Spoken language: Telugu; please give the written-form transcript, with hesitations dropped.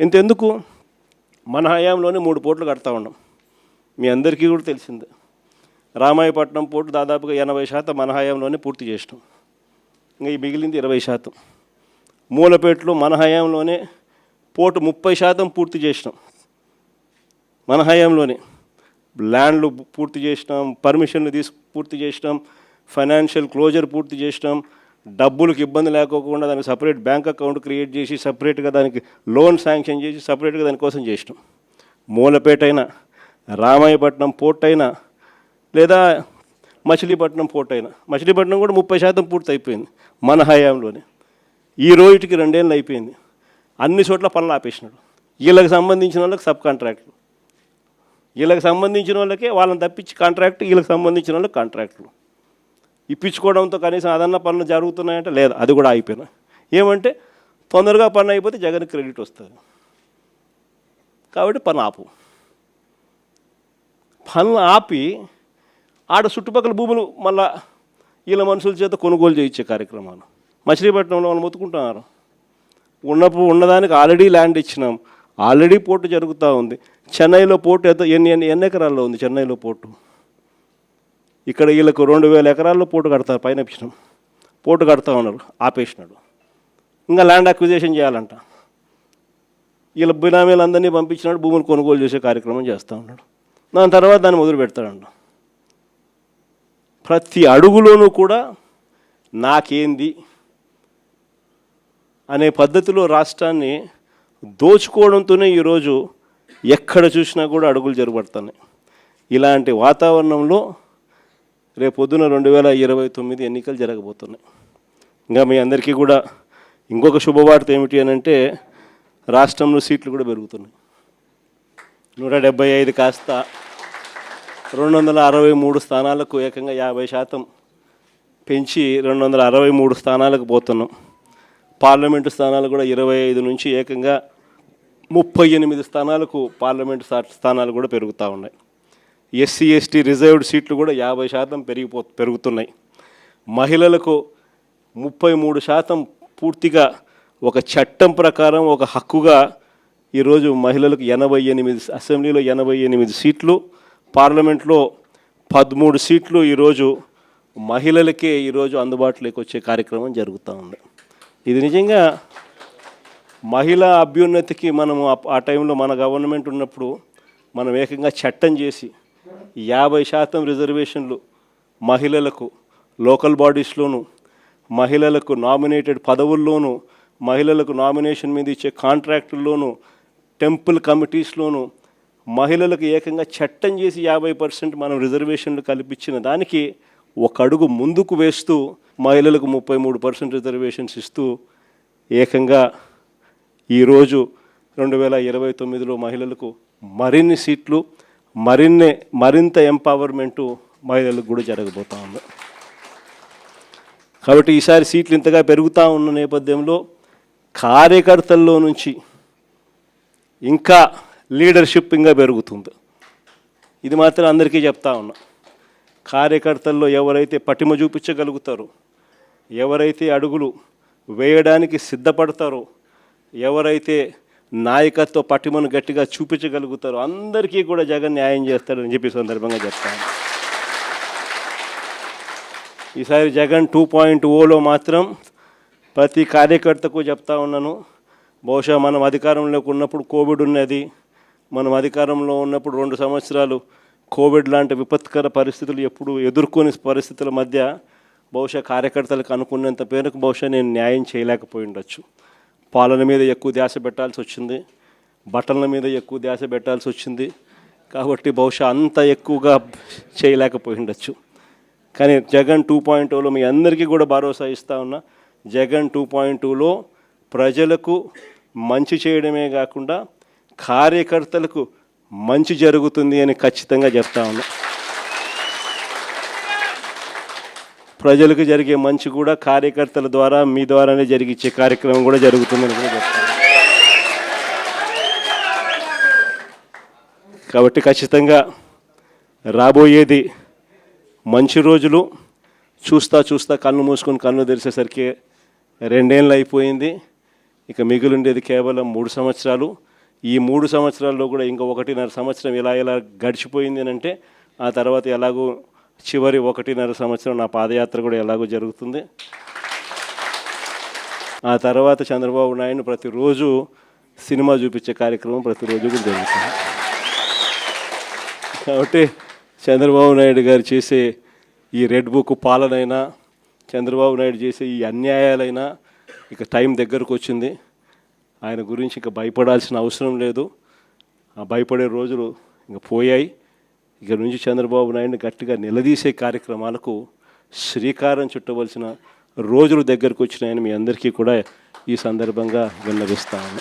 ఇంతెందుకు, మన హయాంలోనే 3 పోర్ట్లు కడతా ఉన్నాం. మీ అందరికీ కూడా తెలిసిందే. రామాయపట్నం పోర్టు దాదాపుగా 80% మన హయాంలోనే పూర్తి చేసినాం. ఇంకా ఈ మిగిలింది 20%. మూలపేటలో మన హయాంలోనే పోర్టు 30% పూర్తి చేసినాం. మన హయాంలోనే ల్యాండ్లు పూర్తి చేసినాం, పర్మిషన్లు పూర్తి చేసినాం, ఫైనాన్షియల్ క్లోజర్ పూర్తి చేసినాం, డబ్బులకు ఇబ్బంది లేకోకుండా దానికి సపరేట్ బ్యాంక్ అకౌంట్ క్రియేట్ చేసి సపరేట్గా దానికి లోన్ శాంక్షన్ చేసి సపరేట్గా దానికోసం చేసినాం. మూలపేట అయినా, రామాయపట్నం పోర్ట్ అయినా, లేదా మచిలీపట్నం పోర్ట్ అయినా. మచిలీపట్నం కూడా 30% పూర్తి అయిపోయింది మన హయాంలోనే. ఈ రోజుకి 2 ఏళ్ళు అయిపోయింది. అన్ని చోట్ల పనులు ఆపేసినాడు. వీళ్ళకి సంబంధించిన వాళ్ళకి సబ్ కాంట్రాక్టులు, వీళ్ళకి సంబంధించిన వాళ్ళకే వాళ్ళని తప్పించి కాంట్రాక్ట్, వీళ్ళకి సంబంధించిన వాళ్ళకి కాంట్రాక్టులు ఇప్పించుకోవడంతో కనీసం అదన్న పనులు జరుగుతున్నాయంటే లేదు, అది కూడా అయిపోయినాయి. ఏమంటే తొందరగా పని అయిపోతే జగన్ క్రెడిట్ వస్తుంది కాబట్టి పని ఆపు. పనులు ఆపి ఆడ చుట్టుపక్కల భూములు మళ్ళా వీళ్ళ మనుషుల చేత కొనుగోలు చేయించే కార్యక్రమాలు. మచిలీపట్నంలో వాళ్ళు మొత్తుకుంటున్నారు. ఉన్నదానికి ఆల్రెడీ ల్యాండ్ ఇచ్చినాం, ఆల్రెడీ పోర్టు జరుగుతూ ఉంది. చెన్నైలో పోర్టు ఎన్ని ఎకరాల్లో ఉంది చెన్నైలో పోర్టు. ఇక్కడ వీళ్ళకు 2000 ఎకరాల్లో పోర్టు కడతారు, పైన ఇచ్చినాం. పోర్టు కడతా ఉన్నారు, ఆపేసినాడు. ఇంకా ల్యాండ్ అక్విజిషన్ చేయాలంట. వీళ్ళ బినామీలందరినీ పంపించినాడు, భూములు కొనుగోలు చేసే కార్యక్రమం చేస్తూ ఉన్నాడు. దాని తర్వాత దాన్ని మొదలు పెడతాడంట. ప్రతి అడుగులోనూ కూడా నాకేంది అనే పద్ధతిలో రాష్ట్రాన్ని దోచుకోవడంతోనే ఈరోజు ఎక్కడ చూసినా కూడా అడుగులు జరగబడుతున్నాయి. ఇలాంటి వాతావరణంలో రేపొద్దున 2029 ఎన్నికలు జరగబోతున్నాయి. ఇంకా మీ అందరికీ కూడా ఇంకొక శుభవార్త ఏమిటి అని అంటే, రాష్ట్రంలో సీట్లు కూడా పెరుగుతున్నాయి. 175 కాస్త 263 స్థానాలకు ఏకంగా 50% పెంచి 263 స్థానాలకు పోతున్నాం. పార్లమెంటు స్థానాలు కూడా 25 నుంచి ఏకంగా 38 స్థానాలకు పార్లమెంటు స్థానాలు కూడా పెరుగుతూ ఉన్నాయి. ఎస్సీ ఎస్టీ రిజర్వ్డ్ సీట్లు కూడా 50% పెరుగుతున్నాయి. మహిళలకు 33% పూర్తిగా ఒక చట్టం ప్రకారం ఒక హక్కుగా ఈరోజు మహిళలకు 88 అసెంబ్లీలో 88 సీట్లు, పార్లమెంట్లో 13 సీట్లు ఈరోజు మహిళలకే ఈరోజు అందుబాటులోకి వచ్చే కార్యక్రమం జరుగుతూ ఉంది. ఇది నిజంగా మహిళా అభ్యున్నతికి మనము ఆ టైంలో మన గవర్నమెంట్ ఉన్నప్పుడు మనం ఏకంగా చట్టం చేసి 50% రిజర్వేషన్లు మహిళలకు లోకల్ బాడీస్లోను, మహిళలకు నామినేటెడ్ పదవుల్లోనూ, మహిళలకు నామినేషన్ మీద ఇచ్చే కాంట్రాక్టుల్లోనూ, టెంపుల్ కమిటీస్లోనూ మహిళలకు ఏకంగా చట్టం చేసి 50% మనం రిజర్వేషన్లు కల్పించిన దానికి ఒక అడుగు ముందుకు వేస్తూ మహిళలకు 33% రిజర్వేషన్స్ ఇస్తూ ఏకంగా ఈరోజు 2029లో మహిళలకు మరిన్ని సీట్లు, మరింత ఎంపవర్మెంటు మహిళలకు కూడా జరగబోతూ ఉంది. కాబట్టి ఈసారి సీట్లు ఇంతగా పెరుగుతూ ఉన్న నేపథ్యంలో కార్యకర్తల్లో నుంచి ఇంకా లీడర్షిప్ ఇంకా పెరుగుతుంది. ఇది మాత్రం అందరికీ చెప్తా ఉన్నా. కార్యకర్తల్లో ఎవరైతే పటిమ చూపించగలుగుతారో, ఎవరైతే అడుగులు వేయడానికి సిద్ధపడతారో, ఎవరైతే నాయకత్వ పటిమను గట్టిగా చూపించగలుగుతారో అందరికీ కూడా జగన్ న్యాయం చేస్తాడని చెప్పి సందర్భంగా చెప్తాను. ఈసారి జగన్ 2.0లో మాత్రం ప్రతి కార్యకర్తకు చెప్తా ఉన్నాను. బహుశా మనం అధికారంలోకి ఉన్నప్పుడు కోవిడ్ ఉన్నది, మనం అధికారంలో ఉన్నప్పుడు 2 సంవత్సరాలు కోవిడ్ లాంటి విపత్కర పరిస్థితులు ఎప్పుడు ఎదుర్కొని పరిస్థితుల మధ్య బహుశా కార్యకర్తలకు అనుకున్నంత పేరుకు బహుశా నేను న్యాయం చేయలేకపోయి ఉండొచ్చు. పాలన మీద ఎక్కువ ధ్యాస పెట్టాల్సి వచ్చింది, బట్టల మీద ఎక్కువ ధ్యాస పెట్టాల్సి వచ్చింది. కాబట్టి బహుశా అంత ఎక్కువగా చేయలేకపోయి ఉండొచ్చు. కానీ జగన్ 2.0లో మీ అందరికీ కూడా భరోసా ఇస్తా ఉన్నా. జగన్ 2.0లో ప్రజలకు మంచి చేయడమే కాకుండా కార్యకర్తలకు మంచి జరుగుతుంది అని ఖచ్చితంగా చెప్తా ఉన్నా. ప్రజలకు జరిగే మంచి కూడా కార్యకర్తల ద్వారా మీ ద్వారానే జరిగించే కార్యక్రమం కూడా జరుగుతుందని కూడా చెప్తాను. కాబట్టి ఖచ్చితంగా రాబోయేది మంచి రోజులు. చూస్తా కళ్ళు మూసుకొని కళ్ళు తెరిచేసరికి 2 ఏళ్ళు అయిపోయింది. ఇక మిగిలిండేది కేవలం 3 సంవత్సరాలు. ఈ 3 సంవత్సరాల్లో కూడా ఇంకా 1.5 సంవత్సరం ఇలా గడిచిపోయింది అని అంటే ఆ తర్వాత ఎలాగో చివరి 1.5 సంవత్సరం నా పాదయాత్ర కూడా ఎలాగో జరుగుతుంది. ఆ తర్వాత చంద్రబాబు నాయుడు ప్రతిరోజు సినిమా చూపించే కార్యక్రమం ప్రతిరోజు కూడా జరుగుతుంది. కాబట్టి చంద్రబాబు నాయుడు గారు చేసే ఈ రెడ్ బుక్ పాలనైనా, చంద్రబాబు నాయుడు చేసే ఈ అన్యాయాలైనా ఇక టైం దగ్గరకు వచ్చింది. ఆయన గురించి ఇక భయపడాల్సిన అవసరం లేదు. ఆ భయపడే రోజులు ఇంక పోయాయి. ఇక నుంచి చంద్రబాబు నాయుడిని గట్టిగా నిలదీసే కార్యక్రమాలకు శ్రీకారం చుట్టవలసిన రోజులు దగ్గరకు వచ్చినాయని మీ అందరికీ కూడా ఈ సందర్భంగా విన్నవిస్తాను.